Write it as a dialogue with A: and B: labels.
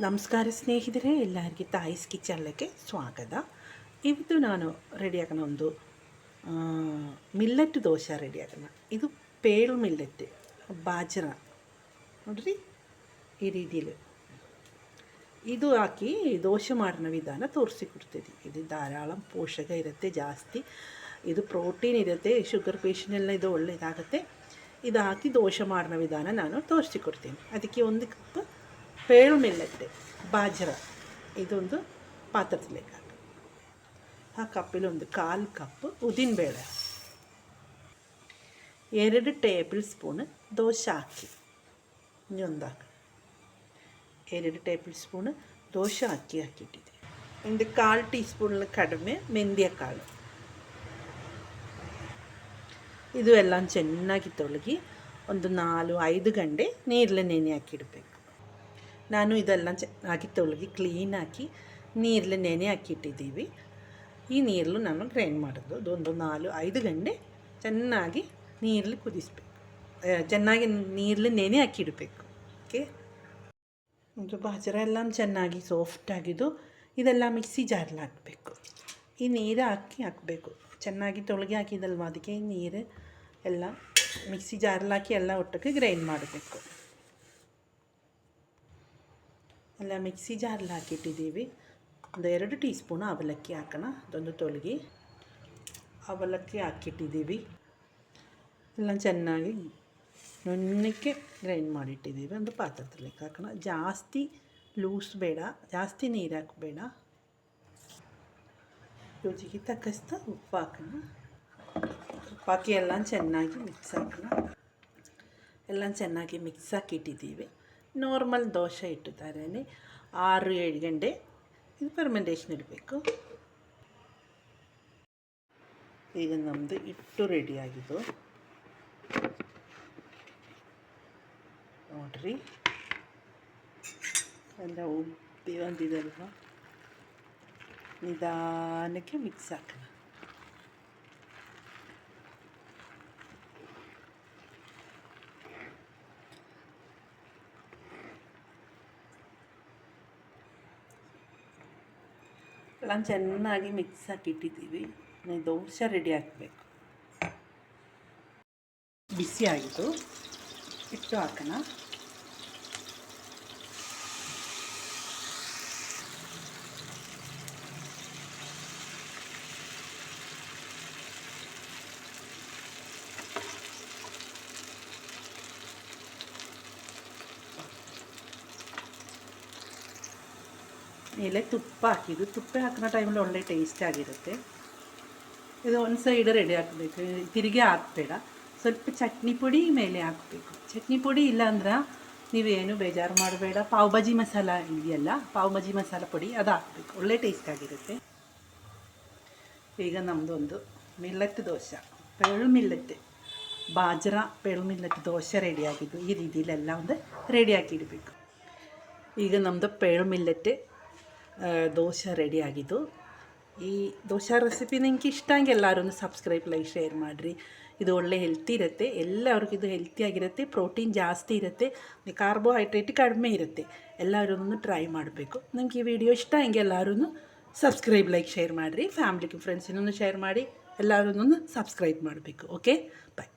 A: ನಮಸ್ಕಾರ ಸ್ನೇಹಿತರೆ, ಎಲ್ಲರಿಗೆ ತಾಯಿಸ್ ಕಿಚನ್ಗೆ ಸ್ವಾಗತ. ಇವತ್ತು ನಾನು ರೆಡಿಯಾಗೋಣ ಒಂದು ಮಿಲ್ಲೆಟ್ ದೋಸೆ ರೆಡಿಯಾಗೋಣ. ಇದು ಪೇಳು ಮಿಲ್ಲೆಟ್ ಬಾಜ್ರ ನೋಡ್ರಿ, ಈ ರೀತಿಯಲ್ಲಿ ಇದು ಹಾಕಿ ದೋಸೆ ಮಾಡೋಣ ವಿಧಾನ ತೋರಿಸಿಕೊಡ್ತಿದ್ದೆ. ಇದು ಧಾರಾಳ ಪೋಷಕ ಇರುತ್ತೆ, ಜಾಸ್ತಿ ಇದು ಪ್ರೋಟೀನ್ ಇರುತ್ತೆ, ಶುಗರ್ ಪೇಷಂಟೆಲ್ಲ ಇದು ಒಳ್ಳೆಯದಾಗುತ್ತೆ. ಇದು ಹಾಕಿ ದೋಸೆ ಮಾಡೋಣ ವಿಧಾನ ನಾನು ತೋರಿಸಿಕೊಡ್ತೀನಿ. ಅದಕ್ಕೆ 1 ಕಪ್ ಪೇಳು ಮಿಲ್ಲೆಟ್ ಬಾಜ್ರ ಇದೊಂದು ಪಾತ್ರದಲ್ಲಿ ಹಾಕಿ, ಆ ಕಪ್ಪಲ್ಲಿ 1/4 ಕಪ್ ಉದ್ದಿನಬೇಳೆ, 2 ಟೇಬಲ್ ಸ್ಪೂನ್ ದೋಸೆ ಅಕ್ಕಿ, ಇನ್ನೊಂದು ಹಾಕಿ 2 ಟೇಬಲ್ ಸ್ಪೂನ್ ದೋಸೆ ಅಕ್ಕಿ ಹಾಕಿಟ್ಟಿದ್ದೆ. 1/4 ಟೀ ಸ್ಪೂನ್ ಕಡಿಮೆ ಮೆಂತ್ಯ ಕಾಳು. ಇದು ಎಲ್ಲ ಚೆನ್ನಾಗಿ ತೊಳಗಿ ಒಂದು 4-5 ಗಂಟೆ ನೀರಲ್ಲಿ ನೆನೆ ಹಾಕಿಡಬೇಕು. ನಾನು ಇದೆಲ್ಲ ಚೆನ್ನಾಗಿ ತೊಳಗಿ ಕ್ಲೀನ್ ಹಾಕಿ ನೀರಲ್ಲಿ ನೆನೆ ಹಾಕಿಟ್ಟಿದ್ದೀವಿ. ಈ ನೀರಲ್ಲೂ ನಾನು ಗ್ರೈಂಡ್ ಮಾಡೋದು. ಅದೊಂದು 4-5 ಗಂಟೆ ಚೆನ್ನಾಗಿ ನೀರಲ್ಲಿ ಕುದಿಸ್ಬೇಕು, ಚೆನ್ನಾಗಿ ನೀರಲ್ಲಿ ನೆನೆ ಹಾಕಿಡಬೇಕು. ಓಕೆ, ಒಂದು ಬಾಜ್ರ ಎಲ್ಲ ಚೆನ್ನಾಗಿ ಸಾಫ್ಟಾಗಿದ್ದು ಇದೆಲ್ಲ ಮಿಕ್ಸಿ ಜಾರಲ್ಲಿ ಹಾಕಬೇಕು. ಈ ನೀರು ಹಾಕಬೇಕು, ಚೆನ್ನಾಗಿ ತೊಳಗಿ ಹಾಕಿದಲ್ವ, ಅದಕ್ಕೆ ನೀರು ಎಲ್ಲ ಮಿಕ್ಸಿ ಜಾರಲ್ಲಿ ಹಾಕಿ ಎಲ್ಲ ಒಟ್ಟಿಗೆ ಗ್ರೈಂಡ್ ಮಾಡಬೇಕು. ಎಲ್ಲ ಮಿಕ್ಸಿ ಜಾರಲ್ಲಿ ಹಾಕಿಟ್ಟಿದ್ದೀವಿ. 2 ಟೀ ಸ್ಪೂನ್ ಅವಲಕ್ಕಿ ಹಾಕೋಣ. ಅದೊಂದು ತೊಳಗಿ ಅವಲಕ್ಕಿ ಹಾಕಿಟ್ಟಿದ್ದೀವಿ. ಎಲ್ಲ ಚೆನ್ನಾಗಿ ನುಣ್ಣಕ್ಕೆ ಗ್ರೈಂಡ್ ಮಾಡಿಟ್ಟಿದ್ದೀವಿ. ಒಂದು ಪಾತ್ರದಲ್ಲಿ ಹಾಕೋಣ. ಜಾಸ್ತಿ ಲೂಸ್ ಬೇಡ, ಜಾಸ್ತಿ ನೀರು ಹಾಕಬೇಡ. ರುಚಿಗೆ ತಕ್ಕಷ್ಟು ಉಪ್ಪು ಹಾಕೋಣ. ಉಪ್ಪು ಹಾಕಿ ಎಲ್ಲ ಚೆನ್ನಾಗಿ ಮಿಕ್ಸ್ ಹಾಕೋಣ. ಎಲ್ಲ ಚೆನ್ನಾಗಿ ಮಿಕ್ಸ್ ಹಾಕಿಟ್ಟಿದ್ದೀವಿ. ನಾರ್ಮಲ್ ದೋಸೆ ಇಟ್ಟು ಥರನೇ 6-7 ಗಂಟೆ ಇದು ಫರ್ಮೆಂಟೇಷನ್ ಇಡಬೇಕು. ಈಗ ನಮ್ಮದು ಹಿಟ್ಟು ರೆಡಿಯಾಗಿದ್ದು ನೋಡ್ರಿ, ಎಲ್ಲ ಉಬ್ಬಿ ಬಂದಿದಲ್ವ, ನಿಧಾನಕ್ಕೆ ಮಿಕ್ಸ್ ಹಾಕೋಣ. ಎಲ್ಲ ಚೆನ್ನಾಗಿ ಮಿಕ್ಸ್ ಹಾಕಿಟ್ಟಿದ್ದೀವಿ. ದೋಸೆ ರೆಡಿ ಹಾಕಬೇಕು. ಬಿಸಿ ಆಗಿದ್ದು ಹಿಟ್ಟು ಹಾಕೋಣ. ಮೇಲೆ ತುಪ್ಪ ಹಾಕಿದ್ದು, ತುಪ್ಪ ಹಾಕಿರೋ ಟೈಮಲ್ಲಿ ಒಳ್ಳೆ ಟೇಸ್ಟ್ ಆಗಿರುತ್ತೆ. ಇದು ಒಂದು ಸೈಡ್ ರೆಡಿ ಹಾಕಬೇಕು, ತಿರುಗಿ ಹಾಕಬೇಡ. ಸ್ವಲ್ಪ ಚಟ್ನಿ ಪುಡಿ ಮೇಲೆ ಹಾಕಬೇಕು. ಚಟ್ನಿ ಪುಡಿ ಇಲ್ಲಾಂದ್ರೆ ನೀವೇನು ಬೇಜಾರು ಮಾಡಬೇಡ, ಪಾವ್ ಭಾಜಿ ಮಸಾಲ ಇದೆಯಲ್ಲ, ಪಾವ್ ಭಾಜಿ ಮಸಾಲ ಪುಡಿ ಅದು ಹಾಕಬೇಕು, ಒಳ್ಳೆ ಟೇಸ್ಟ್ ಆಗಿರುತ್ತೆ. ಈಗ ನಮ್ಮದೊಂದು ಮಿಲ್ಲೆಟ್ ದೋಸೆ, ಪೇಳು ಮಿಲ್ಲೆಟ್ ಬಾಜ್ರ ಪೇಳು ಮಿಲ್ಲೆಟ್ ದೋಸೆ ರೆಡಿಯಾಗಿದ್ದು. ಈ ರೀತಿಲೆಲ್ಲ ಒಂದು ರೆಡಿ ಹಾಕಿಡಬೇಕು. ಈಗ ನಮ್ಮದು ಪೇಳು ಮಿಲ್ಲೆಟ್ ದೋಸೆ ರೆಡಿಯಾಗಿದ್ದು. ಈ ದೋಸೆ ರೆಸಿಪಿ ನಿಮಗೆ ಇಷ್ಟ ಆಗಿ ಎಲ್ಲರೂ ಸಬ್ಸ್ಕ್ರೈಬ್, ಲೈಕ್, ಶೇರ್ ಮಾಡಿರಿ. ಇದು ಒಳ್ಳೆ ಹೆಲ್ತಿ ಇರುತ್ತೆ, ಎಲ್ಲರಿಗೂ ಇದು ಹೆಲ್ತಿಯಾಗಿರುತ್ತೆ, ಪ್ರೋಟೀನ್ ಜಾಸ್ತಿ ಇರುತ್ತೆ, ಕಾರ್ಬೋಹೈಡ್ರೇಟ್ ಕಡಿಮೆ ಇರುತ್ತೆ. ಎಲ್ಲರೂ ಟ್ರೈ ಮಾಡಬೇಕು. ನಿಮ್ಗೆ ಈ ವಿಡಿಯೋ ಇಷ್ಟ ಆಗಿ ಎಲ್ಲರೂ ಸಬ್ಸ್ಕ್ರೈಬ್, ಲೈಕ್, ಶೇರ್ ಮಾಡಿರಿ. ಫ್ಯಾಮ್ಲಿಗೆ ಫ್ರೆಂಡ್ಸಿನೂ ಶೇರ್ ಮಾಡಿ, ಎಲ್ಲರೂ ಸಬ್ಸ್ಕ್ರೈಬ್ ಮಾಡಬೇಕು. ಓಕೆ, ಬಾಯ್.